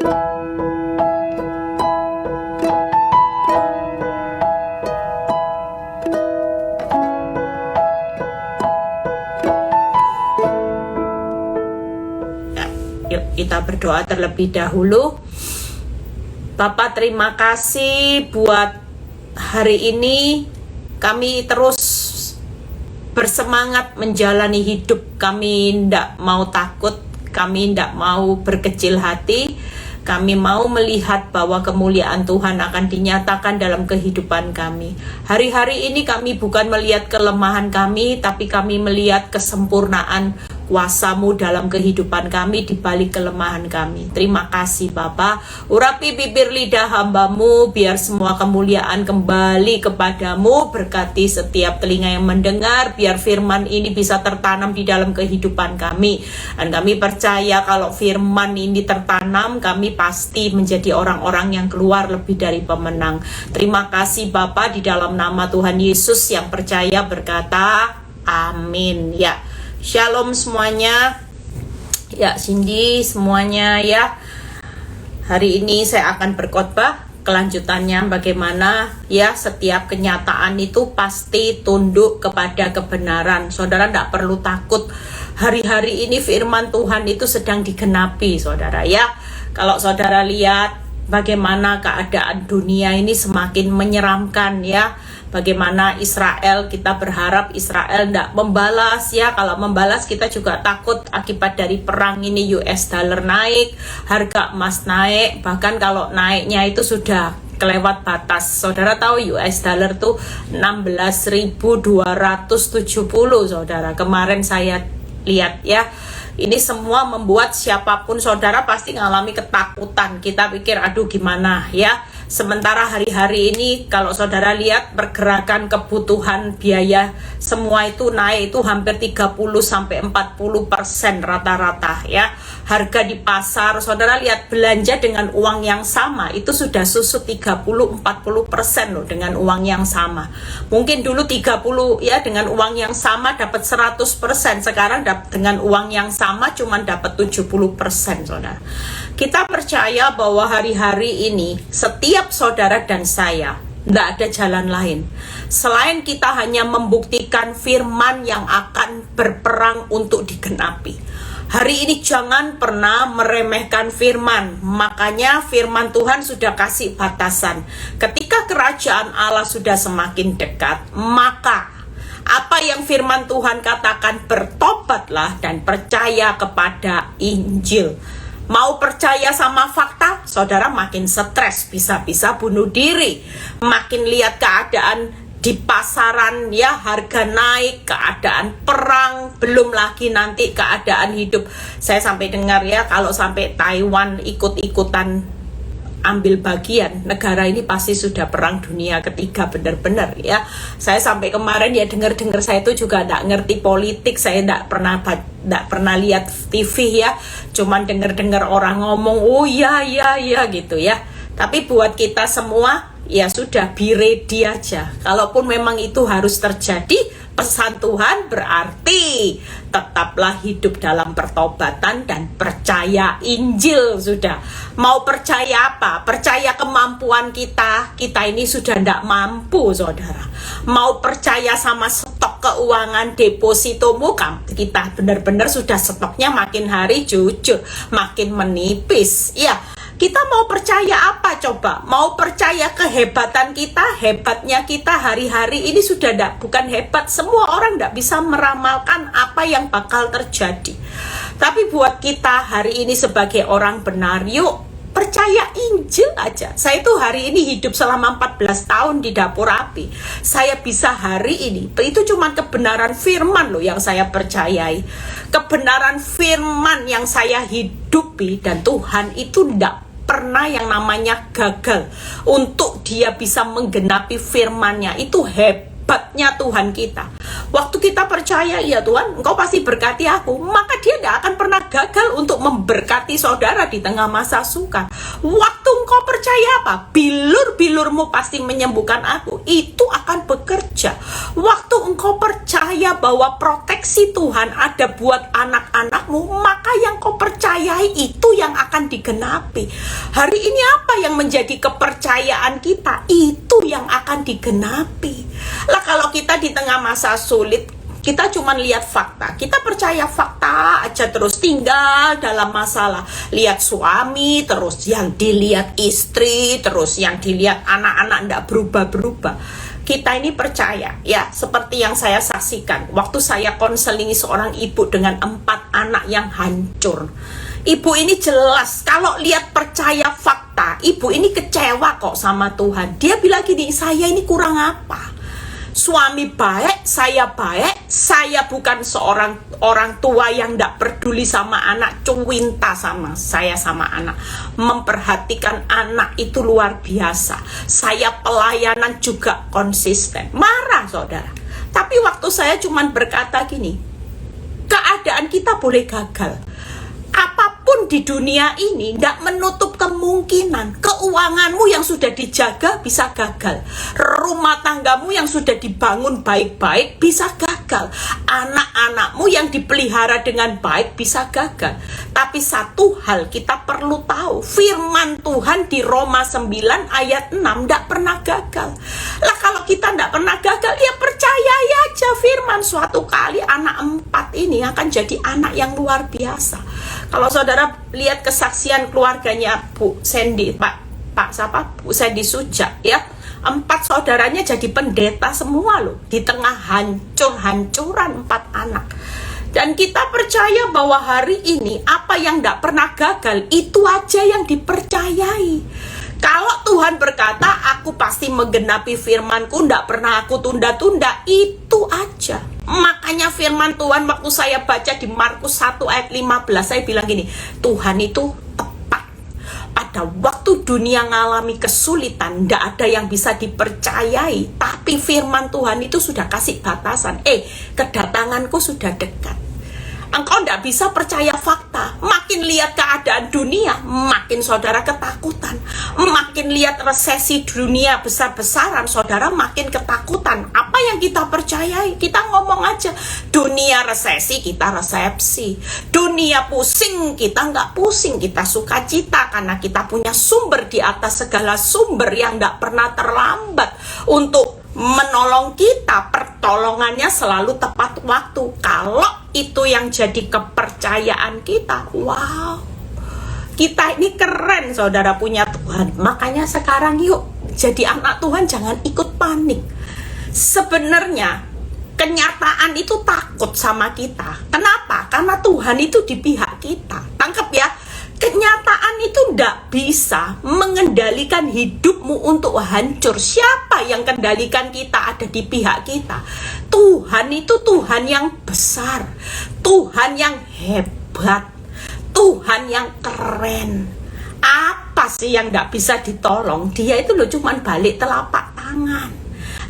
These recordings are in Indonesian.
Yuk kita berdoa terlebih dahulu. Bapak, terima kasih buat hari ini. Kami terus bersemangat menjalani hidup. Kami tidak mau takut, kami tidak mau berkecil hati. Kami mau melihat bahwa kemuliaan Tuhan akan dinyatakan dalam kehidupan kami. Hari-hari ini kami bukan melihat kelemahan kami, tapi kami melihat kesempurnaan kuasa-Mu dalam kehidupan kami di balik kelemahan kami. Terima kasih Bapa. Urapi bibir lidah hamba-Mu, biar semua kemuliaan kembali kepadamu. Berkati setiap telinga yang mendengar, biar firman ini bisa tertanam di dalam kehidupan kami. Dan kami percaya kalau firman ini tertanam, kami pasti menjadi orang-orang yang keluar lebih dari pemenang. Terima kasih Bapa, di dalam nama Tuhan Yesus yang percaya berkata, amin. Ya, Shalom semuanya. Ya, Cindy semuanya ya. Hari ini saya akan berkhotbah kelanjutannya bagaimana ya setiap kenyataan itu pasti tunduk kepada kebenaran. Saudara tidak perlu takut. Hari-hari ini firman Tuhan itu sedang digenapi, saudara ya. Kalau saudara lihat bagaimana keadaan dunia ini semakin menyeramkan ya. Bagaimana Israel, kita berharap Israel tidak membalas ya. Kalau membalas kita juga takut akibat dari perang ini. US dollar naik, harga emas naik, bahkan kalau naiknya itu sudah kelewat batas. Saudara tahu US dollar tuh 16.270 saudara. Kemarin saya lihat ya. Ini semua membuat siapapun saudara pasti mengalami ketakutan. Kita pikir aduh gimana ya. Sementara hari-hari ini kalau saudara lihat pergerakan kebutuhan biaya semua itu naik itu hampir 30-40% rata-rata ya. Harga di pasar, saudara lihat belanja dengan uang yang sama itu sudah susut 30-40% loh dengan uang yang sama. Mungkin dulu 30 ya dengan uang yang sama dapat 100%, sekarang dengan uang yang sama cuma dapat 70% saudara. Kita percaya bahwa hari-hari ini setiap saudara dan saya tidak ada jalan lain selain kita hanya membuktikan firman yang akan berperang untuk digenapi. Hari ini jangan pernah meremehkan firman. Makanya firman Tuhan sudah kasih batasan. Ketika kerajaan Allah sudah semakin dekat, maka apa yang firman Tuhan katakan, bertobatlah dan percaya kepada Injil. Mau percaya sama fakta, saudara makin stres, bisa-bisa bunuh diri. Makin lihat keadaan di pasaran ya, harga naik, keadaan perang, belum lagi nanti keadaan hidup. Saya sampai dengar ya, kalau sampai Taiwan ikut-ikutan ambil bagian, negara ini pasti sudah perang dunia ketiga benar-benar ya. Saya sampai kemarin ya dengar-dengar, saya itu juga tidak ngerti politik, saya tidak pernah lihat TV ya, cuman dengar-dengar orang ngomong oh ya gitu ya. Tapi buat kita semua ya sudah, be ready aja. Kalaupun memang itu harus terjadi, pesan Tuhan berarti tetaplah hidup dalam pertobatan dan percaya Injil sudah. Mau percaya apa? Percaya kemampuan kita. Kita ini sudah tidak mampu saudara. Mau percaya sama stok keuangan depositomu, kita benar-benar sudah stoknya makin hari jujur makin menipis ya. Kita mau percaya apa coba? Mau percaya kehebatan kita? Hebatnya kita hari-hari ini sudah bukan hebat. Semua orang tidak bisa meramalkan apa yang bakal terjadi. Tapi buat kita hari ini sebagai orang benar, yuk percaya Injil aja. Saya itu hari ini hidup selama 14 tahun di dapur api. Saya bisa hari ini, itu cuma kebenaran firman loh yang saya percayai. Kebenaran firman yang saya hidupi, dan Tuhan itu tidak pernah yang namanya gagal untuk dia bisa menggenapi firman-Nya. Itu hebatnya Tuhan kita. Waktu kita percaya, ya Tuhan, Engkau pasti berkati aku, maka dia tidak akan pernah gagal untuk memberkati saudara di tengah masa sukar. Waktu engkau percaya apa? Bilur-bilurmu pasti menyembuhkan aku. Itu akan bekerja. Waktu engkau percaya bahwa proteksi Tuhan ada buat anak-anakmu, maka yang kau percayai itu yang akan digenapi. Hari ini apa yang menjadi kepercayaan kita? Itu yang akan digenapi. Lah kalau kita di tengah masa sulit, kita cuma lihat fakta, kita percaya fakta aja terus, tinggal dalam masalah. Lihat suami, terus yang dilihat istri, terus yang dilihat anak-anak ndak berubah-berubah. Kita ini percaya, ya, seperti yang saya saksikan waktu saya konselingi seorang ibu dengan 4 anak yang hancur. Ibu ini jelas, kalau lihat percaya fakta, ibu ini kecewa kok sama Tuhan. Dia bilang gini, saya ini kurang apa? Suami baik, saya bukan seorang orang tua yang tidak peduli sama anak, cuwinta sama saya sama anak. Memperhatikan anak itu luar biasa. Saya pelayanan juga konsisten. Marah saudara. Tapi waktu saya cuma berkata gini, keadaan kita boleh gagal. Apapun di dunia ini tidak menutup kemungkinan. Keuanganmu yang sudah dijaga bisa gagal. Rumah tanggamu yang sudah dibangun baik-baik bisa gagal. Anak-anakmu yang dipelihara dengan baik bisa gagal. Tapi satu hal kita perlu tahu, firman Tuhan di Roma 9 ayat 6 tidak pernah gagal. Lah kalau kita tidak pernah gagal, ya percaya aja firman. Suatu kali anak 4 ini akan jadi anak yang luar biasa. Kalau saudara lihat kesaksian keluarganya Bu Sandy, Bu Sandy Suja, ya, 4 saudaranya jadi pendeta semua loh, di tengah hancur-hancuran 4 anak. Dan kita percaya bahwa hari ini apa yang tidak pernah gagal itu aja yang dipercayai. Kalau Tuhan berkata, aku pasti menggenapi firmanku, tidak pernah aku tunda-tunda, itu aja. Makanya firman Tuhan waktu saya baca di Markus 1 ayat 15, saya bilang gini, Tuhan itu tepat. Pada waktu dunia mengalami kesulitan, tidak ada yang bisa dipercayai. Tapi firman Tuhan itu sudah kasih batasan. Kedatanganku sudah dekat. Engkau tidak bisa percaya fakta. Makin lihat keadaan dunia, makin saudara ketakutan. Makin lihat resesi dunia besar-besaran, saudara makin ketakutan. Apa yang kita percayai? Kita ngomong aja, dunia resesi, kita resepsi. Dunia pusing, kita nggak pusing. Kita sukacita karena kita punya sumber di atas segala sumber yang nggak pernah terlambat untuk menolong kita. Pertolongannya selalu tepat waktu. Kalau itu yang jadi kepercayaan kita, wow, kita ini keren saudara punya Tuhan. Makanya sekarang yuk jadi anak Tuhan, jangan ikut panik. Sebenarnya kenyataan itu takut sama kita. Kenapa? Karena Tuhan itu di pihak kita. Tangkap ya, kenyataan itu tidak bisa mengendalikan hidupmu untuk hancur. Siapa yang kendalikan kita? Ada di pihak kita. Tuhan itu Tuhan yang besar, Tuhan yang hebat, Tuhan yang keren. Apa sih yang tidak bisa ditolong? Dia itu loh cuman balik telapak tangan.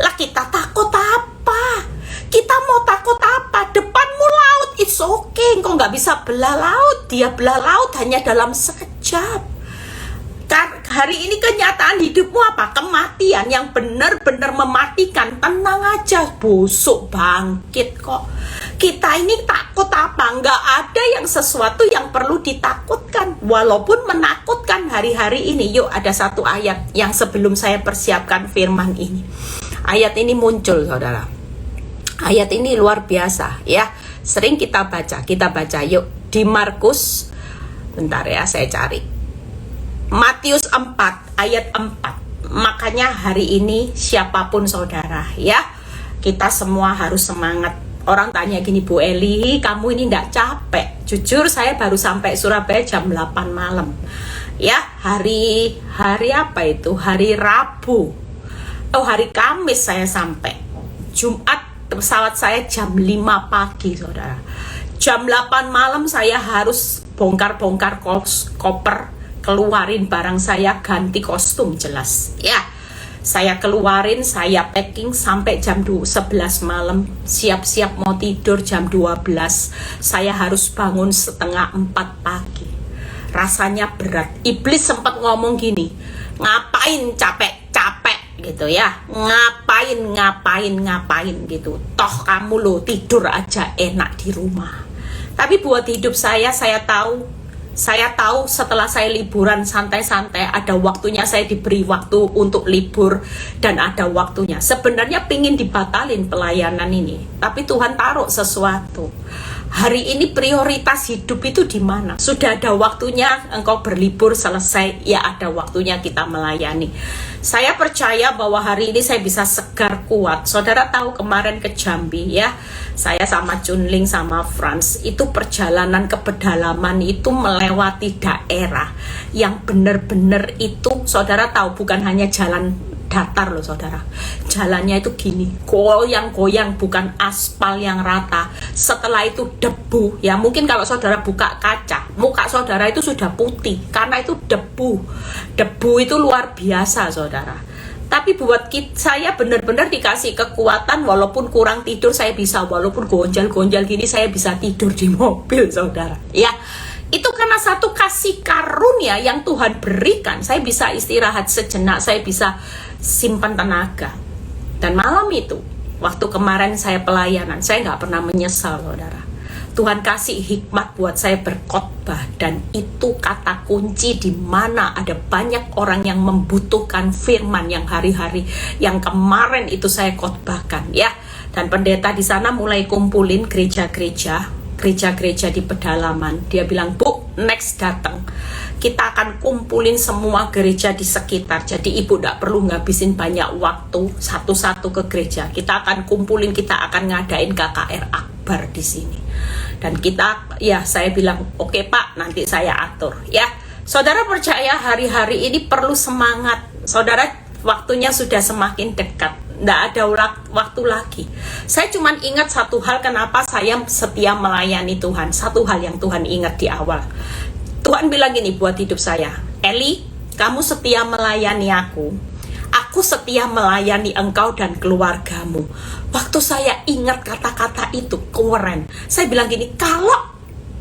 Lah kita takut apa? Kita mau takut apa? Depanmu laut, it's okay. Engkau nggak bisa belah laut. Dia belah laut hanya dalam sekejap. Hari ini kenyataan hidupmu apa? Kematian yang benar-benar mematikan. Tenang aja, busuk bangkit kok. Kita ini takut apa? Nggak ada yang sesuatu yang perlu ditakutkan. Walaupun menakutkan hari-hari ini. Yuk, ada satu ayat yang sebelum saya persiapkan firman ini. Ayat ini muncul, saudara. Ayat ini luar biasa, ya. Sering kita baca yuk di Markus. Bentar ya, saya cari. Matius 4 ayat 4. Makanya hari ini siapapun saudara, ya, kita semua harus semangat. Orang tanya gini, Bu Eli, kamu ini enggak capek? Jujur saya baru sampai Surabaya jam 8 malam. Ya, hari apa itu? Hari Rabu. Hari Kamis saya sampai. Jumat pesawat saya jam 5 pagi, saudara. Jam 8 malam saya harus bongkar-bongkar koper, keluarin barang saya, ganti kostum jelas. Ya, saya keluarin, saya packing sampai jam 11 malam. Siap-siap mau tidur jam 12. Saya harus bangun setengah 4 pagi. rasanya berat. Iblis sempat ngomong gini, ngapain capek-capek gitu ya, ngapain gitu, toh kamu lo tidur aja enak di rumah. Tapi buat hidup saya tahu setelah saya liburan santai-santai, ada waktunya saya diberi waktu untuk libur dan ada waktunya. Sebenarnya pingin dibatalin pelayanan ini, tapi Tuhan taruh sesuatu. Hari ini prioritas hidup itu di mana? Sudah ada waktunya engkau berlibur selesai, ya ada waktunya kita melayani. Saya percaya bahwa hari ini saya bisa segar kuat. Saudara tahu kemarin ke Jambi ya, saya sama Chunling sama Franz itu perjalanan ke pedalaman itu melewati daerah yang benar-benar itu, saudara tahu bukan hanya jalan datar loh saudara, jalannya itu gini, goyang-goyang, bukan aspal yang rata. Setelah itu debu ya, mungkin kalau saudara buka kaca, muka saudara itu sudah putih karena itu debu itu luar biasa saudara. Tapi buat saya benar-benar dikasih kekuatan, walaupun kurang tidur saya bisa, walaupun gonjal-gonjal gini saya bisa tidur di mobil saudara ya. Itu karena satu kasih karunia yang Tuhan berikan. Saya bisa istirahat sejenak, saya bisa simpan tenaga. Dan malam itu, waktu kemarin saya pelayanan, saya nggak pernah menyesal saudara. Tuhan kasih hikmat buat saya berkhotbah, dan itu kata kunci di mana ada banyak orang yang membutuhkan firman yang hari-hari yang kemarin itu saya khotbahkan ya. Dan pendeta di sana mulai kumpulin gereja-gereja di pedalaman. Dia bilang, Bu, next datang kita akan kumpulin semua gereja di sekitar. Jadi ibu tidak perlu ngabisin banyak waktu satu-satu ke gereja. Kita akan kumpulin, kita akan ngadain KKR akbar di sini. Dan kita, ya saya bilang, oke Pak, nanti saya atur ya. Saudara percaya hari-hari ini perlu semangat. Saudara, waktunya sudah semakin dekat. Nggak ada waktu lagi. Saya cuma ingat satu hal kenapa saya setia melayani Tuhan. Satu hal yang Tuhan ingat di awal. Tuhan bilang gini buat hidup saya, Eli, kamu setia melayani aku setia melayani engkau dan keluargamu. Waktu saya ingat kata-kata itu, keren. Saya bilang gini, kalau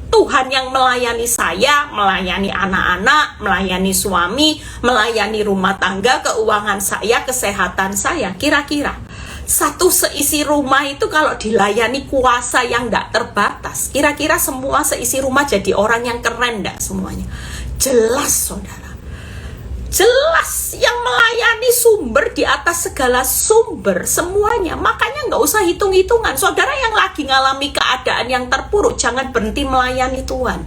Tuhan yang melayani saya, melayani anak-anak, melayani suami, melayani rumah tangga, keuangan saya, kesehatan saya, kira-kira satu seisi rumah itu kalau dilayani kuasa yang tidak terbatas, kira-kira semua seisi rumah jadi orang yang keren tidak semuanya? Jelas saudara, jelas yang melayani sumber di atas segala sumber semuanya. Makanya nggak usah hitung-hitungan. Saudara yang lagi ngalami keadaan yang terpuruk, jangan berhenti melayani Tuhan.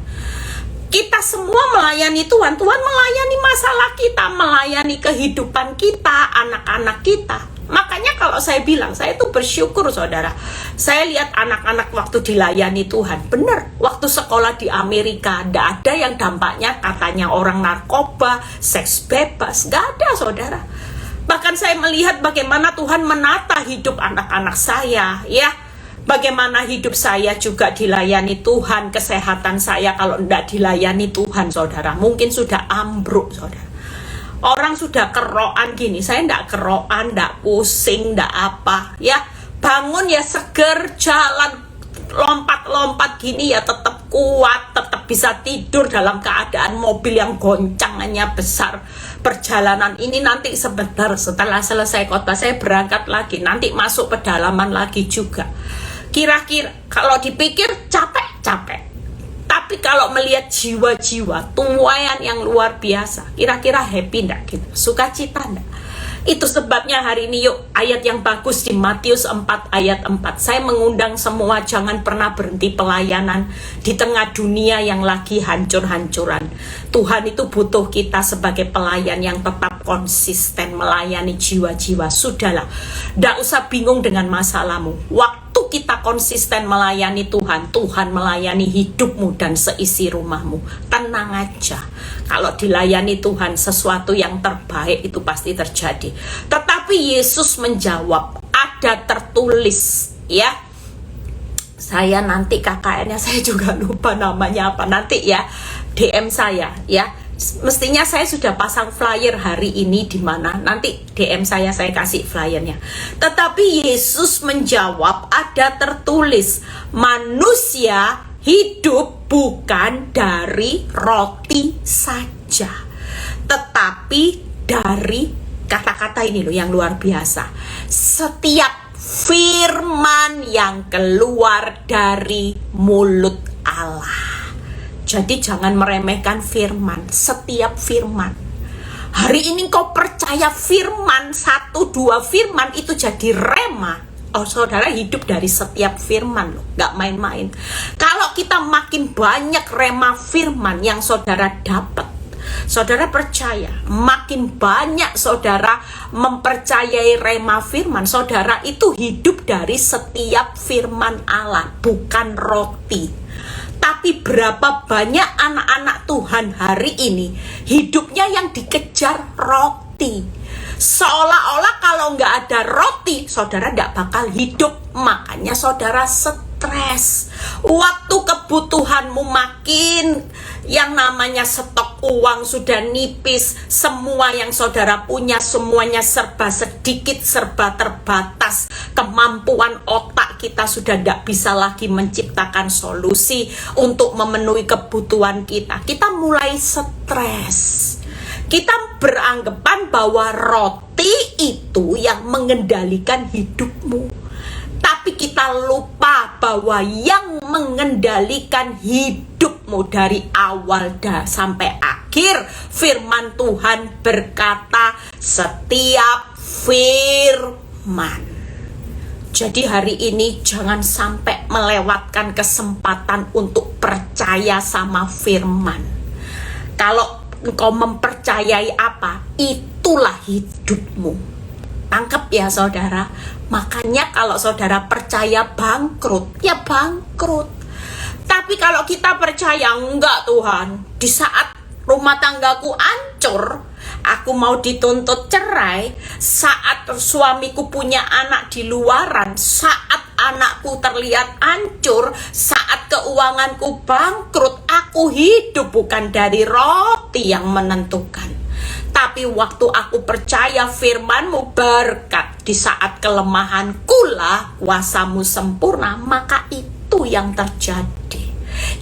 Kita semua melayani Tuhan. Tuhan melayani masalah kita, melayani kehidupan kita, anak-anak kita. Makanya kalau saya bilang, saya tuh bersyukur saudara. Saya lihat anak-anak waktu dilayani Tuhan. Bener, waktu sekolah di Amerika, tidak ada yang dampaknya katanya orang narkoba, seks bebas. Gak ada saudara. Bahkan saya melihat bagaimana Tuhan menata hidup anak-anak saya ya. Bagaimana hidup saya juga dilayani Tuhan. Kesehatan saya kalau tidak dilayani Tuhan saudara, mungkin sudah ambruk saudara. Orang sudah keroan gini, saya ndak keroan, ndak pusing, ndak apa ya. Bangun ya seger, jalan lompat-lompat gini ya tetap kuat, tetap bisa tidur dalam keadaan mobil yang goncangannya besar. Perjalanan ini nanti sebentar setelah selesai khotbah saya berangkat lagi, nanti masuk pedalaman lagi juga. Kira-kira kalau dipikir capek. Tapi kalau melihat jiwa-jiwa, tuayan yang luar biasa, kira-kira happy enggak gitu? Sukacita enggak? Itu sebabnya hari ini yuk ayat yang bagus di Matius 4 ayat 4. Saya mengundang semua jangan pernah berhenti pelayanan di tengah dunia yang lagi hancur-hancuran. Tuhan itu butuh kita sebagai pelayan yang tetap konsisten melayani jiwa-jiwa. Sudahlah, enggak usah bingung dengan masalahmu. Waktu kita konsisten melayani Tuhan, Tuhan melayani hidupmu dan seisi rumahmu. Tenang aja, kalau dilayani Tuhan sesuatu yang terbaik itu pasti terjadi. Tetapi Yesus menjawab, ada tertulis ya. Saya nanti KKN-nya saya juga lupa namanya apa, nanti ya DM saya ya. Mestinya saya sudah pasang flyer hari ini di mana, nanti DM saya kasih flyernya. Tetapi Yesus menjawab, ada tertulis, manusia hidup bukan dari roti saja, tetapi dari kata-kata ini loh yang luar biasa. Setiap firman yang keluar dari mulut Allah. Jadi jangan meremehkan firman, setiap firman. Hari ini kau percaya firman, 1-2 firman itu jadi rema. Oh saudara, hidup dari setiap firman loh, gak main-main. Kalau kita makin banyak rema firman yang saudara dapat, saudara percaya, makin banyak saudara mempercayai rema firman, saudara itu hidup dari setiap firman Allah, bukan roti. Tapi berapa banyak anak-anak Tuhan hari ini hidupnya yang dikejar roti. Seolah-olah kalau nggak ada roti, saudara nggak bakal hidup. Makanya saudara stres. Waktu kebutuhanmu makin, yang namanya stok uang sudah nipis, semua yang saudara punya semuanya serba sedikit, serba terbatas. Kemampuan otak kita sudah tidak bisa lagi menciptakan solusi untuk memenuhi kebutuhan kita. Kita mulai stres. Kita beranggapan bahwa roti itu yang mengendalikan hidupmu. Tapi kita lupa bahwa yang mengendalikan hidupmu dari awal sampai akhir, firman Tuhan berkata setiap firman. Jadi hari ini jangan sampai melewatkan kesempatan untuk percaya sama firman. Kalau engkau mempercayai apa, itulah hidupmu. Tangkap ya saudara. Makanya kalau saudara percaya bangkrut, ya bangkrut. Tapi kalau kita percaya, enggak Tuhan, di saat rumah tanggaku hancur, aku mau dituntut cerai, saat suamiku punya anak di luaran, saat anakku terlihat hancur, saat keuanganku bangkrut, aku hidup bukan dari roti yang menentukan. Tapi waktu aku percaya firman-Mu, berkat di saat kelemahanku lah kuasa-Mu sempurna, maka itu yang terjadi.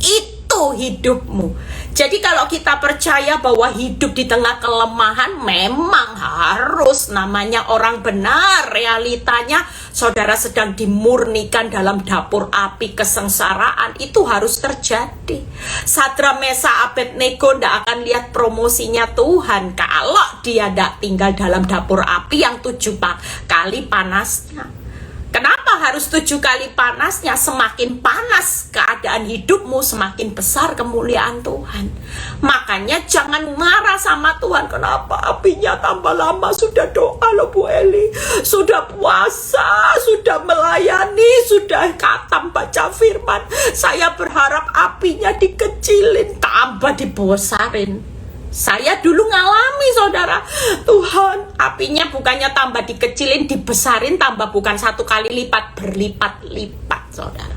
Itu hidupmu. Jadi kalau kita percaya bahwa hidup di tengah kelemahan memang harus namanya orang benar, realitanya saudara sedang dimurnikan dalam dapur api kesengsaraan, itu harus terjadi. Sadra Mesa Abednego ndak akan lihat promosinya Tuhan kalau dia ndak tinggal dalam dapur api yang 7 kali panasnya. Kenapa harus 7 kali panasnya? Semakin panas keadaan hidupmu, semakin besar kemuliaan Tuhan. Makanya jangan marah sama Tuhan. Kenapa apinya tambah lama? Sudah doa loh Bu Eli, sudah puasa, sudah melayani, sudah khatam baca firman. Saya berharap apinya dikecilin, tambah dibosarin. Saya dulu ngalami saudara, Tuhan apinya bukannya tambah dikecilin, dibesarin, tambah bukan 1 kali lipat, berlipat-lipat saudara.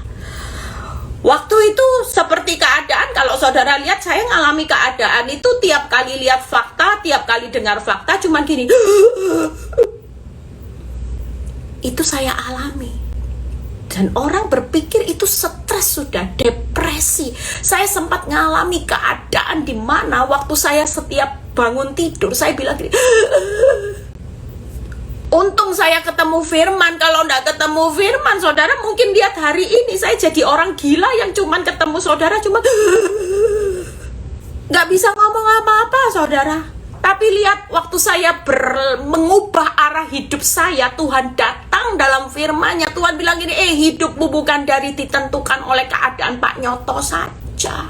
Waktu itu seperti keadaan, kalau saudara lihat saya ngalami keadaan itu tiap kali lihat fakta, tiap kali dengar fakta cuman gini. Itu saya alami. Dan orang berpikir itu stres, sudah depresi. Saya sempat ngalami keadaan di mana waktu saya setiap bangun tidur saya bilang gini, untung saya ketemu firman. Kalau enggak ketemu firman, saudara mungkin lihat hari ini saya jadi orang gila yang cuman ketemu saudara cuma nggak bisa ngomong apa-apa saudara. Tapi lihat waktu saya mengubah arah hidup saya, Tuhan datang dalam firman-Nya. Tuhan bilang gini, hidupmu bukan dari ditentukan oleh keadaan Pak Nyoto saja.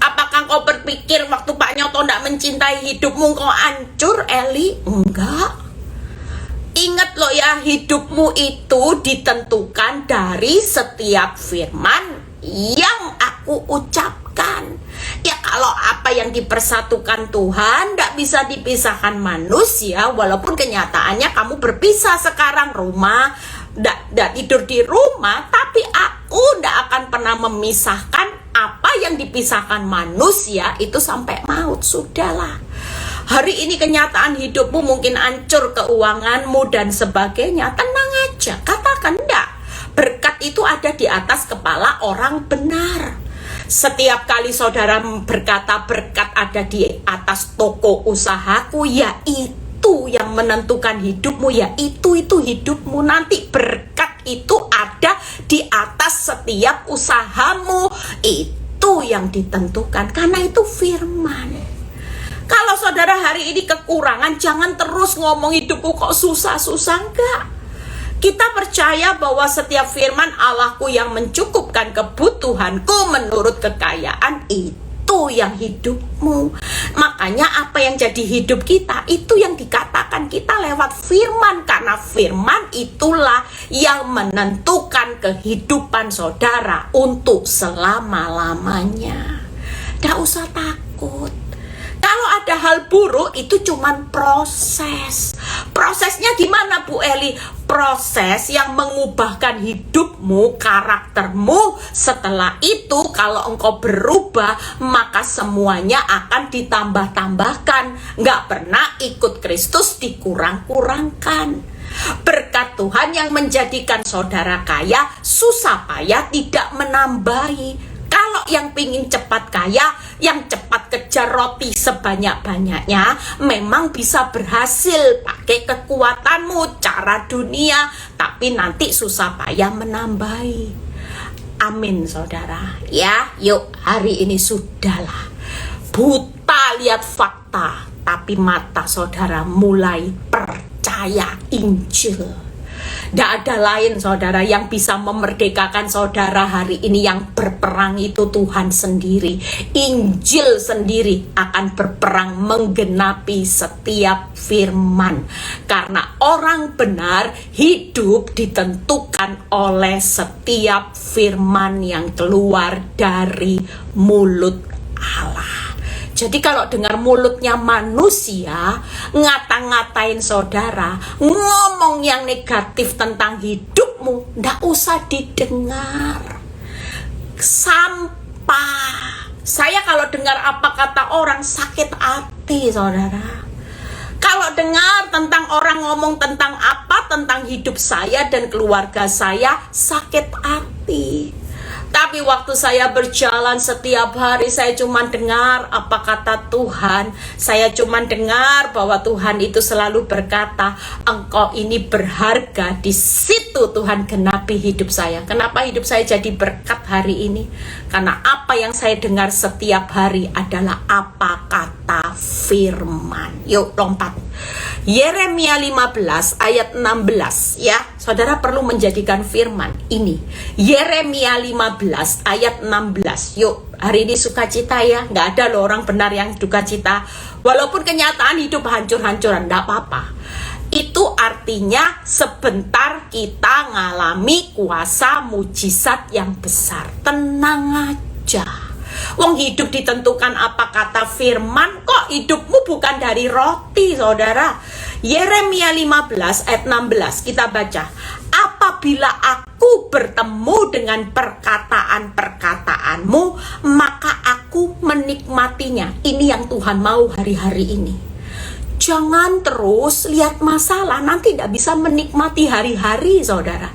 Apakah kau berpikir waktu Pak Nyoto tidak mencintai hidupmu kau hancur, Eli? Enggak. Ingat loh ya, hidupmu itu ditentukan dari setiap firman yang aku ucapkan. Ya kalau apa yang dipersatukan Tuhan tidak bisa dipisahkan manusia. Walaupun kenyataannya kamu berpisah sekarang, rumah tidak tidur di rumah, tapi aku tidak akan pernah memisahkan apa yang dipisahkan manusia itu sampai maut. Sudahlah. Hari ini kenyataan hidupmu mungkin hancur, keuanganmu dan sebagainya. Tenang aja, katakan enggak. Berkat itu ada di atas kepala orang benar. Setiap kali saudara berkata berkat ada di atas toko usahaku, ya itu yang menentukan hidupmu, ya itu hidupmu. Nanti berkat itu ada di atas setiap usahamu. Itu yang ditentukan, karena itu firman. Kalau saudara hari ini kekurangan, jangan terus ngomong hidupku kok susah-susah, enggak. Kita percaya bahwa setiap firman Allahku yang mencukupkan kebutuhanku menurut kekayaan, itu yang hidupmu. Makanya apa yang jadi hidup kita, itu yang dikatakan kita lewat firman. Karena firman itulah yang menentukan kehidupan saudara untuk selama-lamanya. Tidak usah takut. Kalau ada hal buruk, itu cuman proses. Prosesnya gimana, Bu Eli? Proses yang mengubahkan hidupmu, karaktermu. Setelah itu, kalau engkau berubah, maka semuanya akan ditambah-tambahkan. Nggak pernah ikut Kristus dikurang-kurangkan. Berkat Tuhan yang menjadikan saudara kaya, susah payah tidak menambahi. Kalau yang pingin cepat kaya, yang cepat kejar roti sebanyak-banyaknya, memang bisa berhasil pakai kekuatanmu, cara dunia, tapi nanti susah payah menambahi. Amin saudara. Ya, yuk hari ini sudahlah. Buta lihat fakta, tapi mata saudara mulai percaya Injil. Tidak ada lain saudara yang bisa memerdekakan saudara hari ini. Yang berperang itu Tuhan sendiri. Injil sendiri akan berperang menggenapi setiap firman. Karena orang benar hidup ditentukan oleh setiap firman yang keluar dari mulut Allah. Jadi kalau dengar mulutnya manusia ngata-ngatain saudara, ngomong yang negatif tentang hidupmu, ndak usah didengar. Sampah. Saya kalau dengar apa kata orang sakit hati saudara. Kalau dengar tentang orang ngomong tentang apa, tentang hidup saya dan keluarga saya, sakit hati. Tapi waktu saya berjalan setiap hari, saya cuma dengar apa kata Tuhan. Saya cuma dengar bahwa Tuhan itu selalu berkata, engkau ini berharga. Di situ Tuhan genapi hidup saya. Kenapa hidup saya jadi berkat hari ini? Karena apa yang saya dengar setiap hari adalah apa kata firman. Yuk lompat. Yeremia 15 ayat 16 ya. Saudara perlu menjadikan firman ini. Yeremia 15 ayat 16. Yuk, hari ini sukacita ya. Nggak ada loh orang benar yang duka cita. Walaupun kenyataan hidup hancur-hancuran, nggak apa-apa. Itu artinya sebentar kita ngalami kuasa mujizat yang besar. Tenang aja. Wong hidup ditentukan apa kata firman. Kok hidupmu bukan dari roti saudara. Yeremia 15 ayat 16 kita baca. Apabila aku bertemu dengan perkataan-perkataanmu, maka aku menikmatinya. Ini yang Tuhan mau hari-hari ini. Jangan terus lihat masalah, nanti tidak bisa menikmati hari-hari saudara.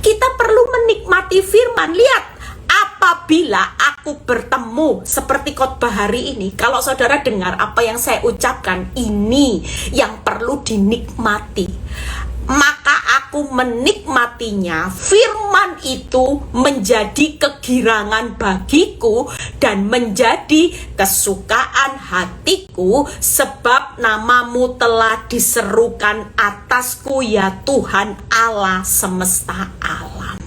Kita perlu menikmati firman. Lihat, apabila aku bertemu seperti khotbah hari ini, kalau saudara dengar apa yang saya ucapkan, ini yang perlu dinikmati. Maka aku menikmatinya. Firman itu menjadi kegirangan bagiku dan menjadi kesukaan hatiku, sebab namamu telah diserukan atasku, ya Tuhan Allah semesta alam.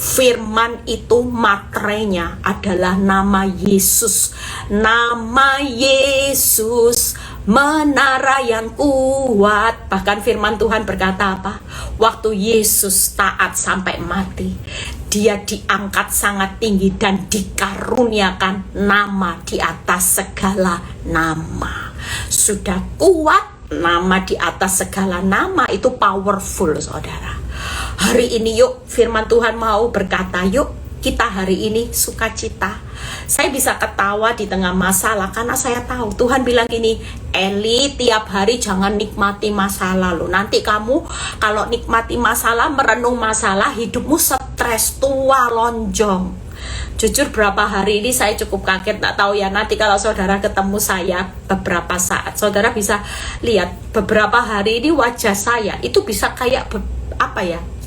Firman itu materainya adalah nama Yesus. Nama Yesus, menara yang kuat. Bahkan firman Tuhan berkata apa? Waktu Yesus taat sampai mati, dia diangkat sangat tinggi dan dikaruniakan nama di atas segala nama. Sudah kuat, nama di atas segala nama, itu powerful saudara. Hari ini yuk firman Tuhan mau berkata, yuk kita hari ini sukacita. Saya bisa ketawa di tengah masalah karena saya tahu Tuhan bilang gini, Eli, tiap hari jangan nikmati masalah lo. Nanti kamu kalau nikmati masalah, merenung masalah, hidupmu stres, tua, lonjong. Jujur berapa hari ini saya cukup kaget, tak tahu ya nanti kalau saudara ketemu saya beberapa saat, saudara bisa lihat beberapa hari ini wajah saya itu bisa kayak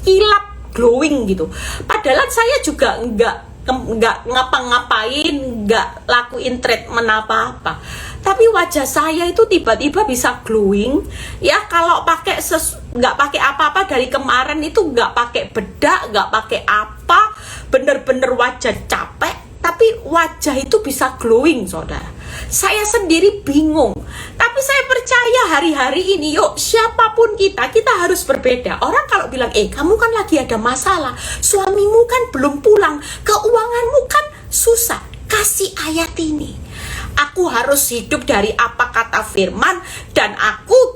kilap, glowing gitu. Padahal saya juga nggak ngapa-ngapain, nggak lakuin treatment apa-apa, tapi wajah saya itu tiba-tiba bisa glowing ya. Kalau pakai nggak pakai apa-apa dari kemarin itu, nggak pakai bedak, nggak pakai apa, bener-bener wajah capek, tapi wajah itu bisa glowing, saudara. Saya sendiri bingung, tapi saya percaya hari-hari ini, yuk siapapun kita harus berbeda. Orang kalau bilang, kamu kan lagi ada masalah, suamimu kan belum pulang, keuanganmu kan susah, kasih ayat ini. Aku harus hidup dari apa kata firman, dan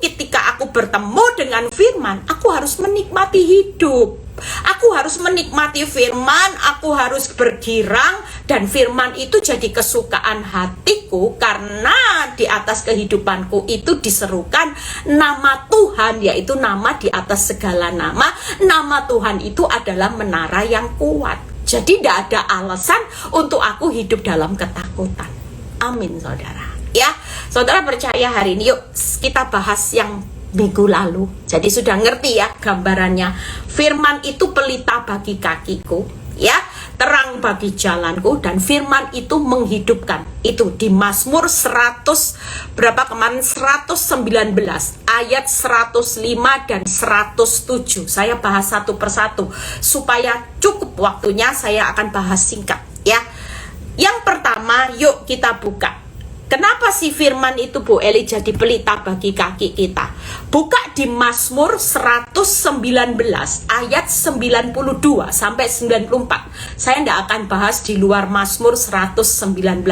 ketika aku bertemu dengan firman, aku harus menikmati hidup. Aku harus menikmati firman, aku harus bergirang, dan firman itu jadi kesukaan hatiku, karena di atas kehidupanku itu diserukan nama Tuhan, yaitu nama di atas segala nama. Nama Tuhan itu adalah menara yang kuat. Jadi tidak ada alasan untuk aku hidup dalam ketakutan. Amin, saudara. Ya, saudara percaya hari ini, yuk kita bahas yang minggu lalu. Jadi sudah ngerti ya gambarannya. Firman itu pelita bagi kakiku, ya, terang bagi jalanku, dan firman itu menghidupkan. Itu di Mazmur 119 ayat 105 dan 107. Saya bahas satu persatu supaya cukup waktunya, saya akan bahas singkat ya. Yang pertama, yuk kita buka. Kenapa sih firman itu, Bu Eli, jadi pelita bagi kaki kita? Buka di Mazmur 119 ayat 92 sampai 94. Saya tidak akan bahas di luar Mazmur 119.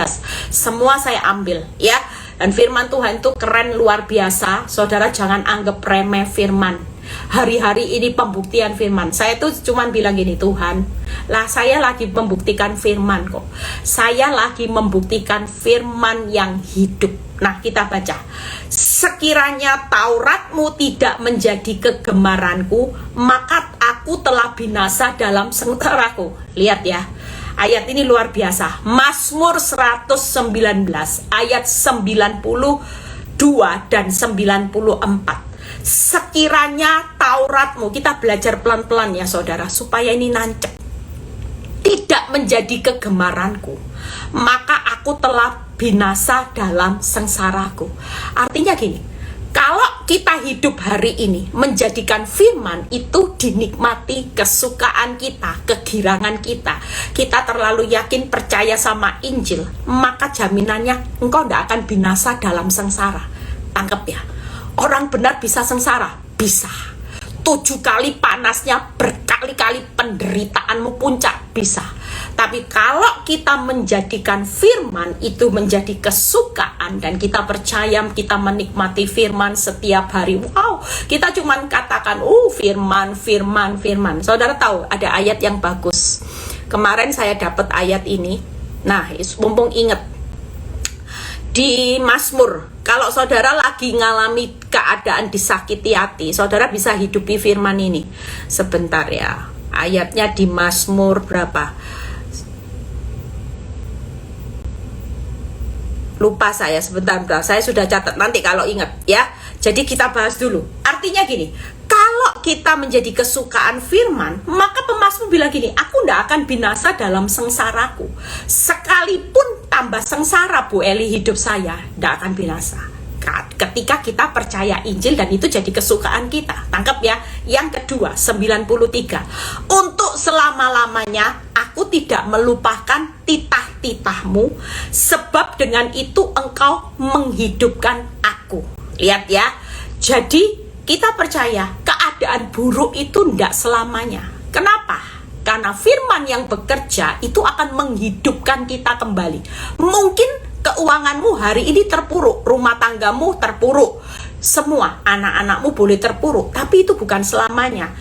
Semua saya ambil ya. Dan firman Tuhan itu keren, luar biasa. Saudara jangan anggap remeh firman. Hari-hari ini pembuktian firman. Saya tuh cuman bilang gini, Tuhan, lah saya lagi membuktikan firman kok. Saya lagi membuktikan firman yang hidup. Nah, kita baca. Sekiranya Tauratmu tidak menjadi kegemaranku, maka aku telah binasa dalam sengsaraku. Lihat ya. Ayat ini luar biasa. Mazmur 119 ayat 92 dan 94. Sekiranya Tauratmu, kita belajar pelan-pelan ya saudara, supaya ini nancep, tidak menjadi kegemaranku, maka aku telah binasa dalam sengsaraku. Artinya gini, kalau kita hidup hari ini menjadikan firman itu dinikmati, kesukaan kita, kegirangan kita, kita terlalu yakin percaya sama Injil, maka jaminannya engkau tidak akan binasa dalam sengsara. Tangkep ya. Orang benar bisa sengsara? Bisa. 7 kali panasnya, berkali-kali penderitaanmu puncak? Bisa. Tapi kalau kita menjadikan firman itu menjadi kesukaan, dan kita percaya, kita menikmati firman setiap hari, wow, kita cuma katakan, firman, firman, firman. Saudara tahu ada ayat yang bagus. Kemarin saya dapat ayat ini. Nah, mumpung ingat, di Mazmur, kalau saudara lagi ngalami keadaan disakiti hati, saudara bisa hidupi firman ini. Sebentar ya, ayatnya di Mazmur berapa? Lupa saya, sebentar, saya sudah catat, nanti kalau ingat ya. Jadi kita bahas dulu. Artinya gini, kalau kita menjadi kesukaan firman, maka pemazmur bilang gini, aku tidak akan binasa dalam sengsaraku. Sekalipun tambah sengsara, Bu Eli, hidup saya tidak akan binasa. Ketika kita percaya Injil, dan itu jadi kesukaan kita. Tangkap ya. Yang kedua, 93. Untuk selama-lamanya aku tidak melupakan titah-titahmu, sebab dengan itu engkau menghidupkan aku. Lihat ya. Jadi kita percaya keadaan buruk itu tidak selamanya. Kenapa? Karena firman yang bekerja itu akan menghidupkan kita kembali. Mungkin keuanganmu hari ini terpuruk, rumah tanggamu terpuruk, semua anak-anakmu boleh terpuruk, tapi itu bukan selamanya.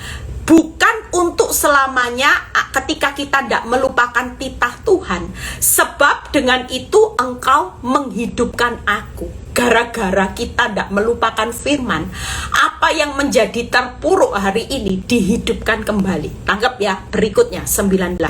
bukan untuk selamanya ketika kita tidak melupakan titah Tuhan. Sebab dengan itu engkau menghidupkan aku. Gara-gara kita tidak melupakan firman, apa yang menjadi terpuruk hari ini dihidupkan kembali. Tangkap ya, berikutnya 19.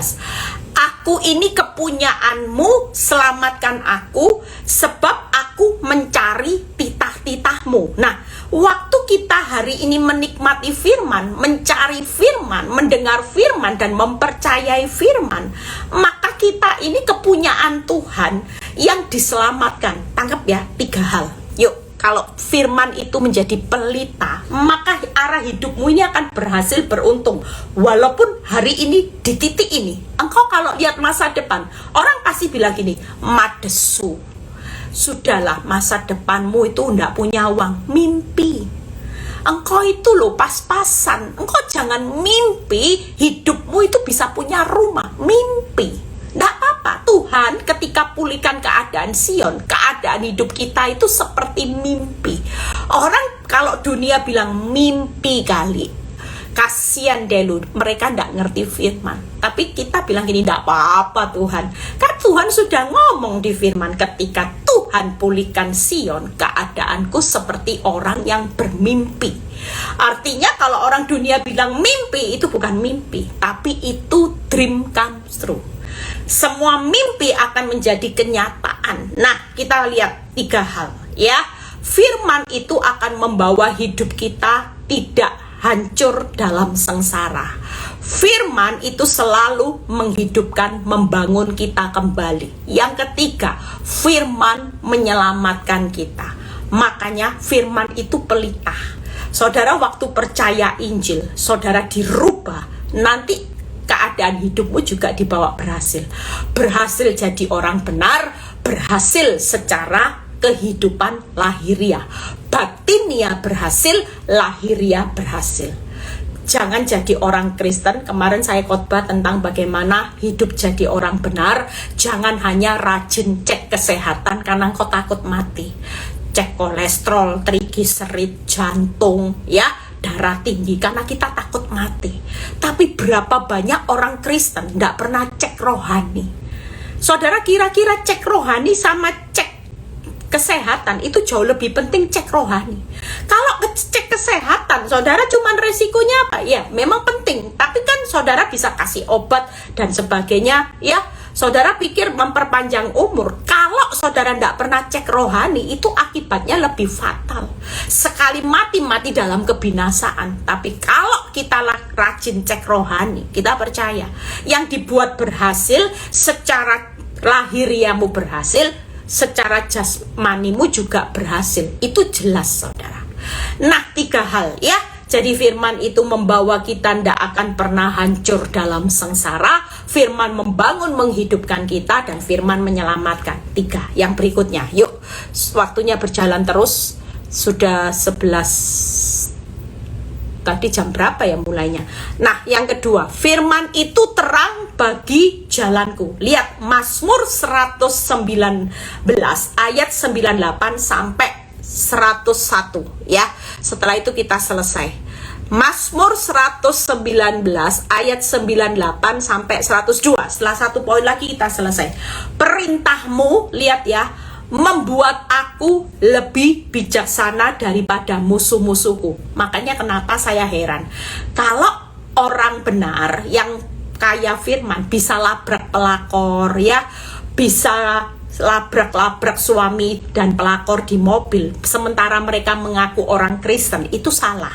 Aku ini kepunyaanmu, selamatkan aku, sebab aku mencari titah-titahmu. Nah, waktu kita hari ini menikmati firman, mencari firman, mendengar firman, dan mempercayai firman, maka kita ini kepunyaan Tuhan yang diselamatkan. Tangkap ya, 3 hal. Yuk. Kalau firman itu menjadi pelita, maka arah hidupmu ini akan berhasil beruntung. Walaupun hari ini di titik ini, engkau kalau lihat masa depan, orang pasti bilang gini, madesu. Sudahlah, masa depanmu itu enggak punya uang. Mimpi. Engkau itu loh pas-pasan. Engkau jangan mimpi hidupmu itu bisa punya rumah. Mimpi. Tidak apa-apa, Tuhan ketika pulihkan keadaan Sion, keadaan hidup kita itu seperti mimpi. Orang kalau dunia bilang mimpi kali, kasihan deh lu, mereka tidak ngerti firman. Tapi kita bilang gini, tidak apa-apa Tuhan. Kan Tuhan sudah ngomong di firman, ketika Tuhan pulihkan Sion, keadaanku seperti orang yang bermimpi. Artinya kalau orang dunia bilang mimpi, itu bukan mimpi, tapi itu dream come true. Semua mimpi akan menjadi kenyataan. Nah, kita lihat 3 hal ya. Firman itu akan membawa hidup kita tidak hancur dalam sengsara. Firman itu selalu menghidupkan, membangun kita kembali. Yang ketiga, firman menyelamatkan kita. Makanya firman itu pelita. Saudara waktu percaya Injil, saudara dirubah, nanti keadaan hidupmu juga dibawa berhasil. Berhasil jadi orang benar, berhasil secara kehidupan lahiriah. Batinia berhasil, lahiriah berhasil. Jangan jadi orang Kristen. Kemarin saya khotbah tentang bagaimana hidup jadi orang benar. Jangan hanya rajin cek kesehatan karena engkau takut mati. Cek kolesterol, trigliserid, jantung, ya, darah tinggi karena kita takut mati. Tapi berapa banyak orang Kristen tidak pernah cek rohani. Saudara kira-kira cek rohani sama cek kesehatan itu jauh lebih penting cek rohani. Kalau cek kesehatan, saudara cuman resikonya apa? Ya memang penting, tapi kan saudara bisa kasih obat dan sebagainya, ya. Saudara pikir memperpanjang umur. Kalau saudara tidak pernah cek rohani, itu akibatnya lebih fatal. Sekali mati dalam kebinasaan. Tapi kalau kita rajin cek rohani, kita percaya yang dibuat berhasil secara lahiriamu berhasil, secara jasmanimu juga berhasil. Itu jelas saudara. Nah 3 hal ya. Jadi firman itu membawa kita tidak akan pernah hancur dalam sengsara. Firman membangun, menghidupkan kita, dan firman menyelamatkan. 3. Yang berikutnya, yuk. Waktunya berjalan terus. Sudah 11. Tadi jam berapa ya mulainya? Nah, yang kedua, firman itu terang bagi jalanku. Lihat Mazmur 119 ayat 98 sampai 101 ya. Setelah itu kita selesai. Mazmur 119 ayat 98 sampai 102. Setelah 1 poin lagi kita selesai. Perintahmu, lihat ya, membuat aku lebih bijaksana daripada musuh-musuhku. Makanya kenapa saya heran, kalau orang benar yang kaya firman bisa labrak pelakor ya, bisa labrak-labrak suami dan pelakor di mobil, sementara mereka mengaku orang Kristen, itu salah.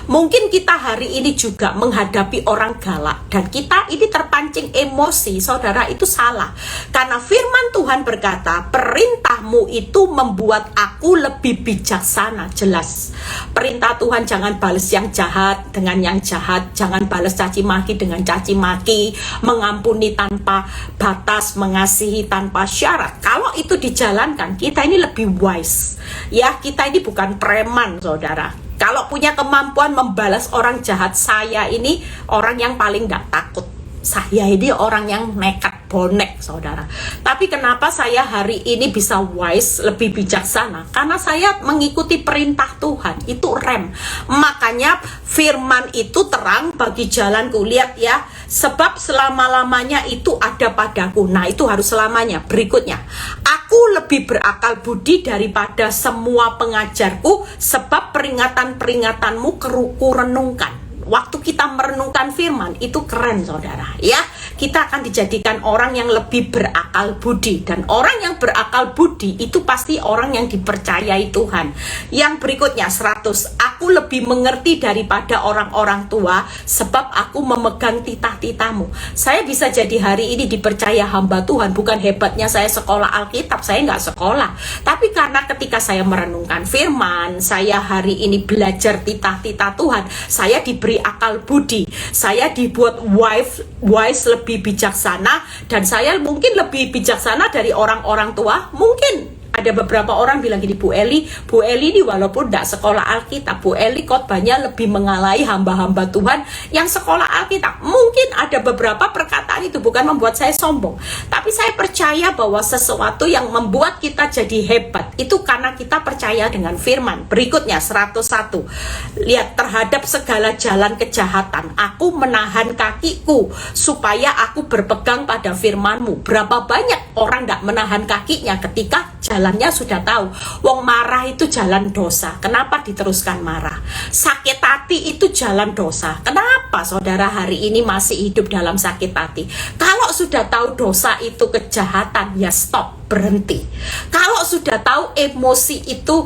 Mungkin kita hari ini juga menghadapi orang galak dan kita ini terpancing emosi, saudara, itu salah. Karena firman Tuhan berkata, perintahmu itu membuat aku lebih bijaksana. Jelas perintah Tuhan, jangan balas yang jahat dengan yang jahat, jangan balas caci maki dengan caci maki, mengampuni tanpa batas, mengasihi tanpa syarat. Kalau itu dijalankan, kita ini lebih wise ya. Kita ini bukan preman saudara. Kalau punya kemampuan membalas orang jahat, saya ini orang yang paling tidak takut. Saya ini orang yang nekat. kayak bonek, saudara. Tapi kenapa saya hari ini bisa wise, lebih bijaksana? Karena saya mengikuti perintah Tuhan, itu rem. Makanya firman itu terang bagi jalanku. Lihat ya, sebab selama-lamanya itu ada padaku. Nah, itu harus selamanya. Berikutnya, aku lebih berakal budi daripada semua pengajarku, sebab peringatan-peringatanmu ku renungkan. Waktu kita merenungkan firman itu keren, saudara, ya. Kita akan dijadikan orang yang lebih berakal budi, dan orang yang berakal budi itu pasti orang yang dipercayai Tuhan. Yang berikutnya 100, aku lebih mengerti daripada orang-orang tua, sebab aku memegang titah-titahmu. Saya bisa jadi hari ini dipercaya hamba Tuhan bukan hebatnya saya sekolah Alkitab, saya nggak sekolah, tapi karena ketika saya merenungkan firman, saya hari ini belajar titah-titah Tuhan, saya diberi akal budi, saya dibuat wise, lebih bijaksana, dan saya mungkin lebih bijaksana dari orang-orang tua. Mungkin ada beberapa orang bilang gini, Bu Eli ini walaupun tidak sekolah Alkitab, Bu Eli khotbahnya lebih mengalahi hamba-hamba Tuhan yang sekolah Alkitab. Mungkin ada beberapa perkataan itu bukan membuat saya sombong, tapi saya percaya bahwa sesuatu yang membuat kita jadi hebat itu karena kita percaya dengan firman. Berikutnya 101, lihat, terhadap segala jalan kejahatan aku menahan kakiku supaya aku berpegang pada firmanmu. Berapa banyak orang tidak menahan kakinya ketika jalannya sudah tahu. Wong marah itu jalan dosa, kenapa diteruskan marah? Sakit hati itu jalan dosa, kenapa saudara hari ini masih hidup dalam sakit hati? Kalau sudah tahu dosa itu kejahatan, ya stop, berhenti. Kalau sudah tahu emosi itu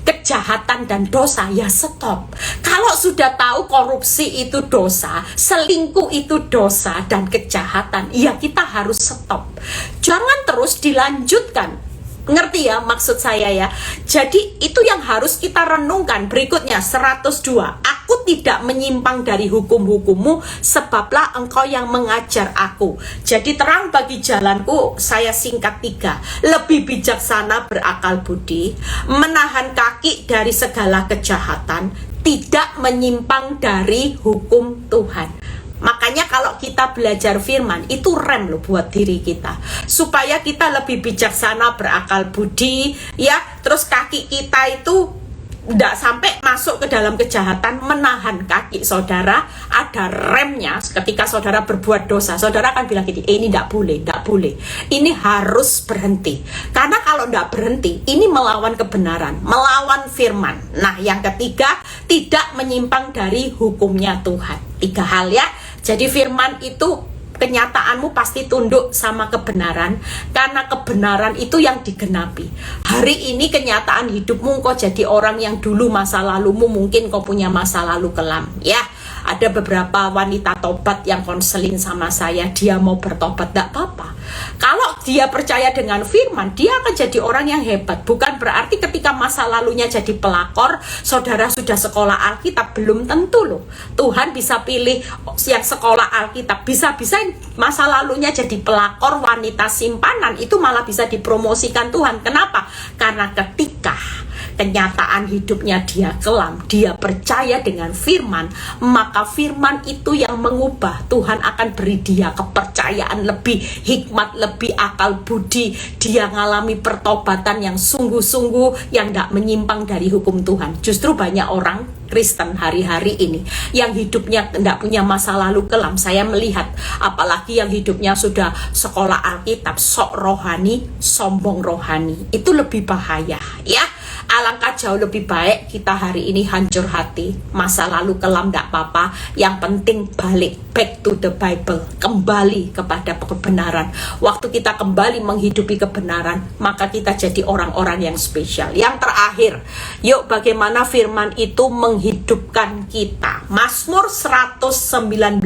kejahatan dan dosa, ya stop. Kalau sudah tahu korupsi itu dosa, selingkuh itu dosa dan kejahatan, ya kita harus stop. Jangan terus dilanjutkan. Ngerti ya maksud saya ya? Jadi itu yang harus kita renungkan. Berikutnya 102, aku tidak menyimpang dari hukum-hukummu, sebablah engkau yang mengajar aku. Jadi terang bagi jalanku, saya singkat 3. Lebih bijaksana, berakal budi, menahan kaki dari segala kejahatan, tidak menyimpang dari hukum Tuhan. Makanya kalau kita belajar firman, itu rem loh buat diri kita, supaya kita lebih bijaksana, berakal budi, ya. Terus kaki kita itu tidak sampai masuk ke dalam kejahatan. Menahan kaki saudara, ada remnya. Ketika saudara berbuat dosa, saudara akan bilang gini, ini tidak boleh, ini harus berhenti. Karena kalau tidak berhenti, ini melawan kebenaran, melawan firman. Nah, yang ketiga, tidak menyimpang dari hukumnya Tuhan. 3 hal ya. Jadi firman itu kenyataanmu pasti tunduk sama kebenaran, karena kebenaran itu yang digenapi. Hari ini kenyataan hidupmu, kau jadi orang yang dulu masa lalumu mungkin kau punya masa lalu kelam, ya. Ada beberapa wanita tobat yang konseling sama saya, dia mau bertobat, tidak apa-apa. Kalau dia percaya dengan firman, dia akan jadi orang yang hebat. Bukan berarti ketika masa lalunya jadi pelakor, saudara sudah sekolah Alkitab, belum tentu loh. Tuhan bisa pilih yang sekolah Alkitab, bisa-bisa masa lalunya jadi pelakor, wanita simpanan, itu malah bisa dipromosikan Tuhan. Kenapa? Karena ketika kenyataan hidupnya dia kelam, dia percaya dengan firman, maka firman itu yang mengubah. Tuhan akan beri dia kepercayaan lebih, hikmat lebih, akal budi. Dia ngalami pertobatan yang sungguh-sungguh, yang tidak menyimpang dari hukum Tuhan. Justru banyak orang Kristen hari-hari ini yang hidupnya tidak punya masa lalu kelam. Saya melihat, apalagi yang hidupnya sudah sekolah Alkitab, sok rohani, sombong rohani, itu lebih bahaya, ya. Alangkah jauh lebih baik kita hari ini hancur hati, masa lalu kelam tidak apa-apa, yang penting balik, back to the Bible, kembali kepada kebenaran. Waktu kita kembali menghidupi kebenaran, maka kita jadi orang-orang yang spesial. Yang terakhir, yuk bagaimana firman itu menghidupkan kita. Mazmur 119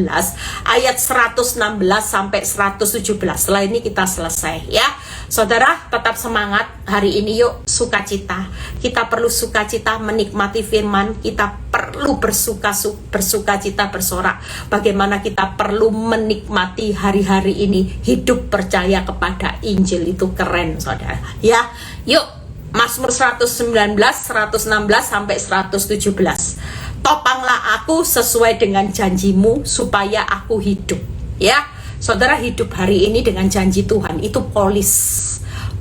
ayat 116 sampai 117. Setelah ini kita selesai, ya. Saudara tetap semangat hari ini, yuk sukacita. Kita perlu sukacita menikmati firman, kita perlu bersukacita bersorak. Bagaimana kita perlu menikmati hari-hari ini, hidup percaya kepada Injil, itu keren saudara, ya. Yuk Mazmur 119 116 sampai 117. Topanglah aku sesuai dengan janjimu supaya aku hidup, ya. Saudara hidup hari ini dengan janji Tuhan itu polis.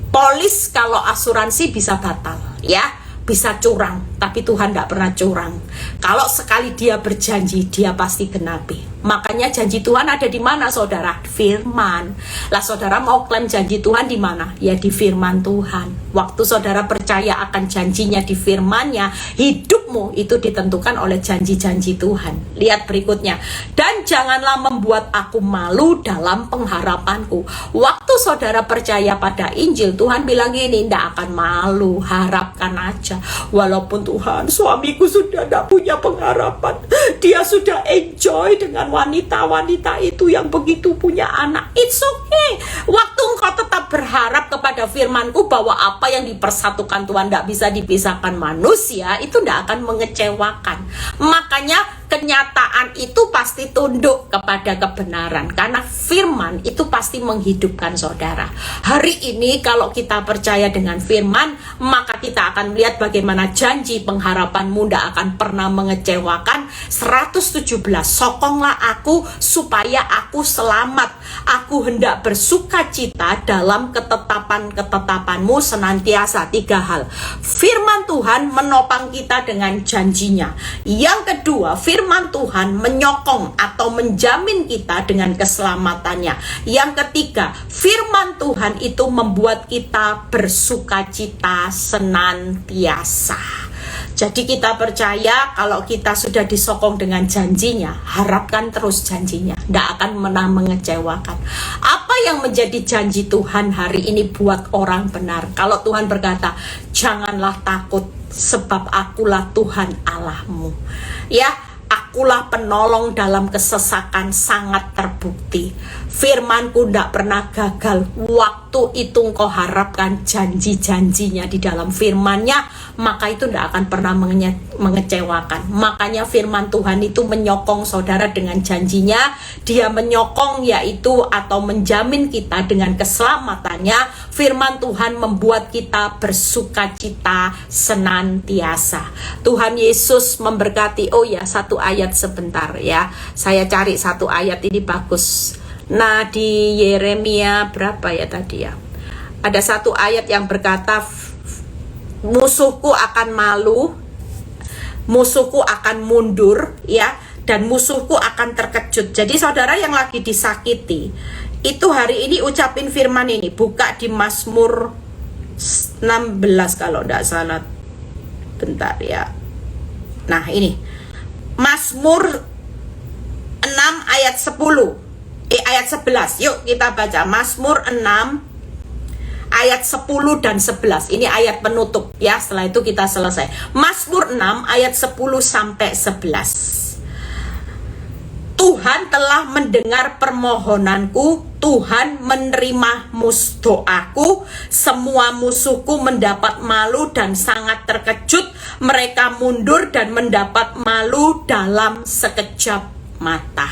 Polis kalau asuransi bisa batal, ya, bisa curang, tapi Tuhan tidak pernah curang. Kalau sekali dia berjanji, dia pasti genapi. Makanya janji Tuhan ada di mana, saudara? Firman. Lah, saudara mau klaim janji Tuhan di mana? Ya di firman Tuhan. Waktu saudara percaya akan janjinya di firman-Nya, hidupmu itu ditentukan oleh janji-janji Tuhan. Lihat berikutnya. Dan janganlah membuat aku malu dalam pengharapanku. Waktu saudara percaya pada Injil, Tuhan bilang gini, tidak akan malu, harapkan aja. Walaupun Tuhan, suamiku sudah tidak punya pengharapan, dia sudah enjoy dengan wanita-wanita itu yang begitu punya anak. It's okay. Waktu engkau tetap berharap kepada firmanku bahwa apa yang dipersatukan Tuhan tidak bisa dipisahkan manusia, itu tidak akan mengecewakan. Makanya kenyataan itu pasti tunduk kepada kebenaran, karena firman itu pasti menghidupkan saudara. Hari ini kalau kita percaya dengan firman, maka kita akan melihat bagaimana janji pengharapanmu tidak akan pernah mengecewakan. 117, sokonglah aku supaya aku selamat. Aku hendak bersuka cita dalam ketetapan-ketetapanmu senantiasa. 3 hal. Firman Tuhan menopang kita dengan janjinya. Yang kedua, firman Tuhan menyokong atau menjamin kita dengan keselamatannya. Yang ketiga, firman Tuhan itu membuat kita bersuka cita senantiasa. Jadi kita percaya kalau kita sudah disokong dengan janjinya, harapkan terus janjinya, tidak akan pernah mengecewakan. Apa yang menjadi janji Tuhan hari ini buat orang benar? Kalau Tuhan berkata, janganlah takut sebab akulah Tuhan Allahmu. Ya, akulah penolong dalam kesesakan, sangat terbukti. Firmanku tidak pernah gagal. Waktu itu engkau harapkan janji-janjinya di dalam firmannya, maka itu tidak akan pernah mengecewakan. Makanya firman Tuhan itu menyokong saudara dengan janjinya. Dia menyokong yaitu atau menjamin kita dengan keselamatannya. Firman Tuhan membuat kita bersuka cita senantiasa. Tuhan Yesus memberkati. Oh ya, satu ayat sebentar ya. Saya cari satu ayat ini bagus. Nah, di Yeremia berapa ya tadi ya? Ada satu ayat yang berkata, musuhku akan malu, musuhku akan mundur, ya, dan musuhku akan terkejut. Jadi saudara yang lagi disakiti, itu hari ini ucapin firman ini. Buka di Mazmur 16 kalau tidak salah. Bentar ya. Nah ini, Mazmur 6 ayat 10. Ayat 11. Yuk kita baca Mazmur 6 ayat 10 dan 11. Ini ayat penutup ya. Setelah itu kita selesai. Mazmur 6 ayat 10 sampai 11. Tuhan telah mendengar permohonanku, Tuhan menerima doaku. Semua musuhku mendapat malu dan sangat terkejut. Mereka mundur dan mendapat malu dalam sekejap mata.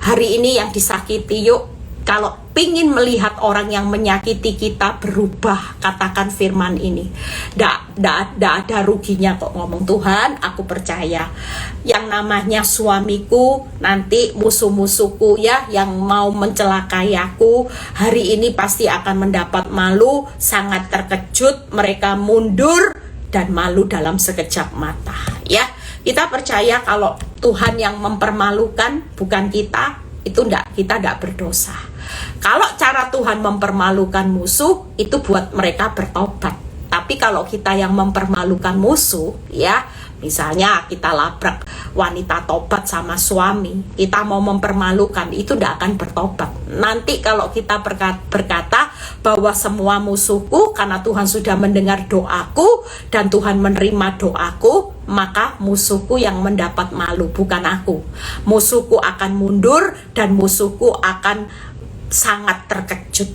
Hari ini yang disakiti, yuk, kalau pingin melihat orang yang menyakiti kita berubah, katakan firman ini. Nggak ada ruginya kok ngomong, Tuhan, aku percaya yang namanya suamiku, nanti musuh-musuhku ya, yang mau mencelakai aku, hari ini pasti akan mendapat malu, sangat terkejut, mereka mundur dan malu dalam sekejap mata. Ya, kita percaya kalau Tuhan yang mempermalukan, bukan kita, itu kita tidak berdosa. Kalau cara Tuhan mempermalukan musuh, itu buat mereka bertobat. Tapi kalau kita yang mempermalukan musuh, ya, misalnya kita labrak wanita tobat sama suami, kita mau mempermalukan, itu tidak akan bertobat. Nanti kalau kita berkata bahwa semua musuhku, karena Tuhan sudah mendengar doaku dan Tuhan menerima doaku, maka musuhku yang mendapat malu, bukan aku. Musuhku akan mundur dan musuhku akan sangat terkejut.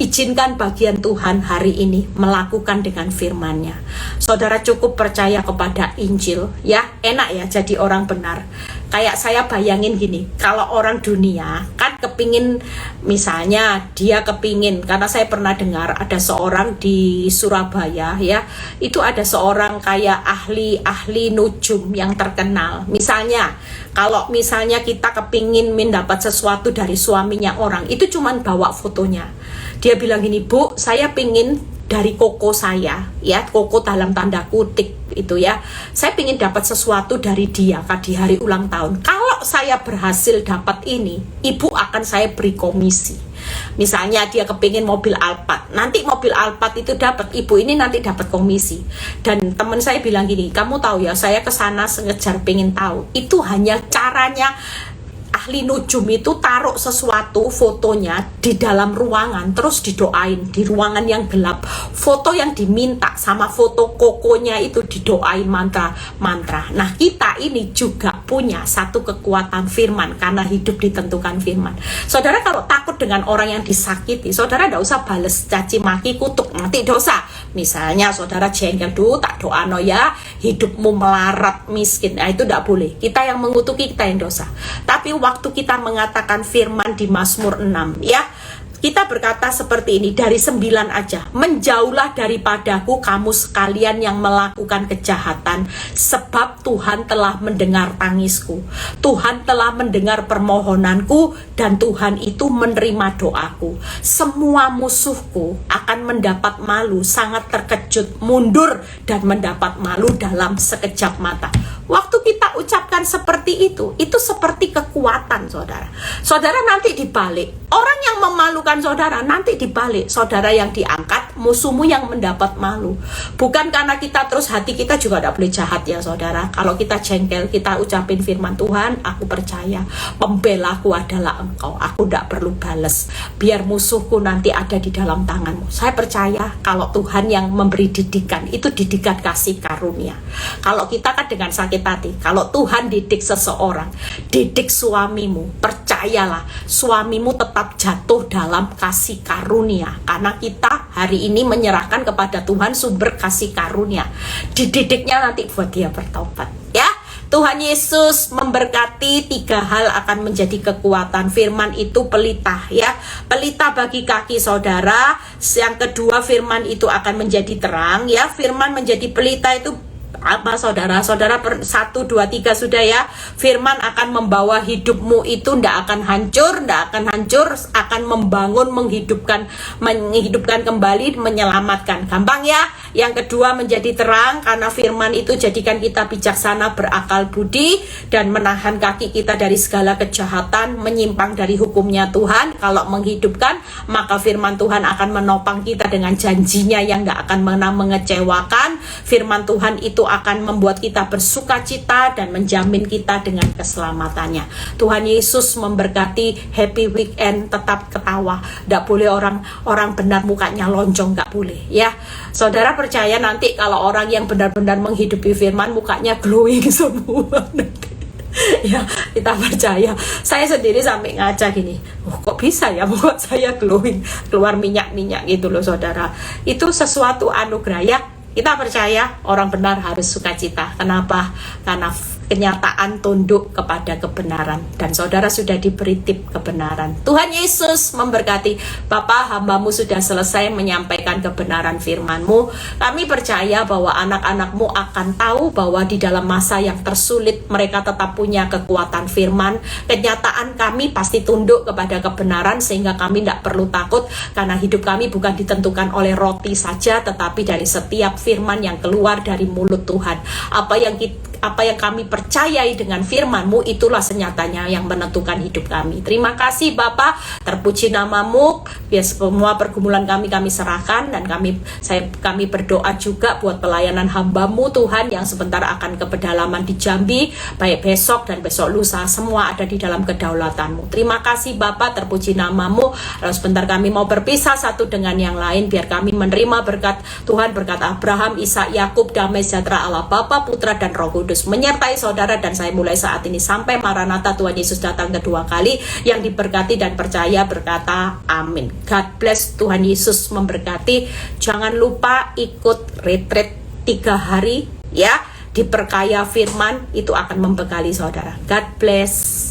Izinkan bagian Tuhan hari ini melakukan dengan firman-Nya. Saudara cukup percaya kepada Injil, ya. Enak ya jadi orang benar. Kayak saya bayangin gini, kalau orang dunia kan kepingin, misalnya dia kepingin, karena saya pernah dengar ada seorang di Surabaya, ya, itu ada seorang kayak ahli nujum yang terkenal. Misalnya kalau misalnya kita kepingin mendapat sesuatu dari suaminya orang, itu cuman bawa fotonya. Dia bilang gini, Bu, saya pingin dari koko saya, ya, koko dalam tanda kutip itu ya, saya pingin dapat sesuatu dari dia di hari ulang tahun. Kalau saya berhasil dapat ini, ibu akan saya beri komisi. Misalnya dia kepingin mobil Alphard, nanti mobil Alphard itu dapat, ibu ini nanti dapat komisi. Dan teman saya bilang gini, kamu tahu ya, saya kesana sengejar pengen tahu, itu hanya caranya. Ahli nujum itu taruh sesuatu fotonya di dalam ruangan, terus didoain di ruangan yang gelap. Foto yang diminta sama foto kokonya itu didoain mantra-mantra. Nah, kita ini juga punya satu kekuatan firman karena hidup ditentukan firman. Saudara kalau takut dengan orang yang disakiti, saudara tidak usah bales caci maki, kutuk, nanti dosa. Misalnya saudara jengkel, tak doa no ya, hidupmu melarat miskin. Nah, itu tidak boleh. Kita yang mengutuki, kita yang dosa. Tapi waktu kita mengatakan firman di Mazmur 6, ya, kita berkata seperti ini, dari 9 aja, menjauhlah daripadaku kamu sekalian yang melakukan kejahatan, sebab Tuhan telah mendengar tangisku, Tuhan telah mendengar permohonanku, dan Tuhan itu menerima doaku. Semua musuhku akan mendapat malu, sangat terkejut, mundur, dan mendapat malu dalam sekejap mata. Waktu kita ucapkan seperti itu seperti kekuatan, saudara. Saudara nanti dibalik, orang yang memalukan saudara nanti dibalik, saudara yang diangkat, musuhmu yang mendapat malu. Bukan karena kita terus, hati kita juga tidak boleh jahat ya saudara. Kalau kita jengkel, kita ucapin firman Tuhan, aku percaya pembelaku adalah Engkau, aku tidak perlu balas, biar musuhku nanti ada di dalam tanganmu. Saya percaya kalau Tuhan yang memberi didikan, itu didikan kasih karunia. Kalau kita kan dengan sakit hati, kalau Tuhan didik seseorang, didik suamimu, percayalah suamimu tetap jatuh dalam kasih karunia, karena kita hari ini menyerahkan kepada Tuhan sumber kasih karunia. Dididiknya nanti buat dia bertobat, ya. Tuhan Yesus memberkati. 3 hal akan menjadi kekuatan. Firman itu pelita, ya, pelita bagi kaki saudara. Yang kedua, firman itu akan menjadi terang, ya. Firman menjadi pelita itu apa saudara? Saudara 1, 2, 3 sudah ya. Firman akan membawa hidupmu itu tidak akan hancur, akan membangun, menghidupkan kembali, menyelamatkan. Gampang ya. Yang kedua menjadi terang, karena firman itu jadikan kita bijaksana, berakal budi, dan menahan kaki kita dari segala kejahatan, menyimpang dari hukumnya Tuhan. Kalau menghidupkan, maka firman Tuhan akan menopang kita dengan janjinya yang tidak akan pernah mengecewakan. Firman Tuhan itu akan membuat kita bersuka cita dan menjamin kita dengan keselamatannya. Tuhan Yesus memberkati. Happy weekend, tetap ketawa. Tidak boleh orang benar mukanya lonjong, nggak boleh ya. Saudara percaya nanti kalau orang yang benar-benar menghidupi firman mukanya glowing semua nanti. Ya, kita percaya. Saya sendiri sampai ngaca gini, kok bisa ya muka saya glowing, keluar minyak-minyak gitu loh saudara. Itu sesuatu anugerah ya. Kita percaya orang benar harus sukacita. Kenapa? Karena kenyataan tunduk kepada kebenaran, dan saudara sudah diberi tip kebenaran. Tuhan Yesus memberkati. Bapa, hambamu sudah selesai menyampaikan kebenaran firman-Mu. Kami percaya bahwa anak-anak-Mu akan tahu bahwa di dalam masa yang tersulit mereka tetap punya kekuatan firman. Kenyataan kami pasti tunduk kepada kebenaran, sehingga kami tidak perlu takut, karena hidup kami bukan ditentukan oleh roti saja, tetapi dari setiap firman yang keluar dari mulut Tuhan. Apa yang kami percayai dengan firman-Mu, itulah senyatanya yang menentukan hidup kami. Terima kasih Bapa, terpuji nama-Mu. Biar semua pergumulan kami serahkan, dan kami berdoa juga buat pelayanan hamba-Mu Tuhan yang sebentar akan ke pedalaman di Jambi, baik besok dan besok lusa, semua ada di dalam kedaulatan-Mu. Terima kasih Bapa, terpuji nama-Mu. Lalu sebentar kami mau berpisah satu dengan yang lain, biar kami menerima berkat Tuhan, berkat Abraham, Ishak, Yakub, damai sejahtera Allah Bapa, Putra dan Roh Kudus Kudus menyertai saudara dan saya mulai saat ini sampai Maranatha Tuhan Yesus datang kedua kali. Yang diberkati dan percaya berkata amin. God bless, Tuhan Yesus memberkati. Jangan lupa ikut retreat 3 hari ya, diperkaya firman, itu akan membekali saudara. God bless.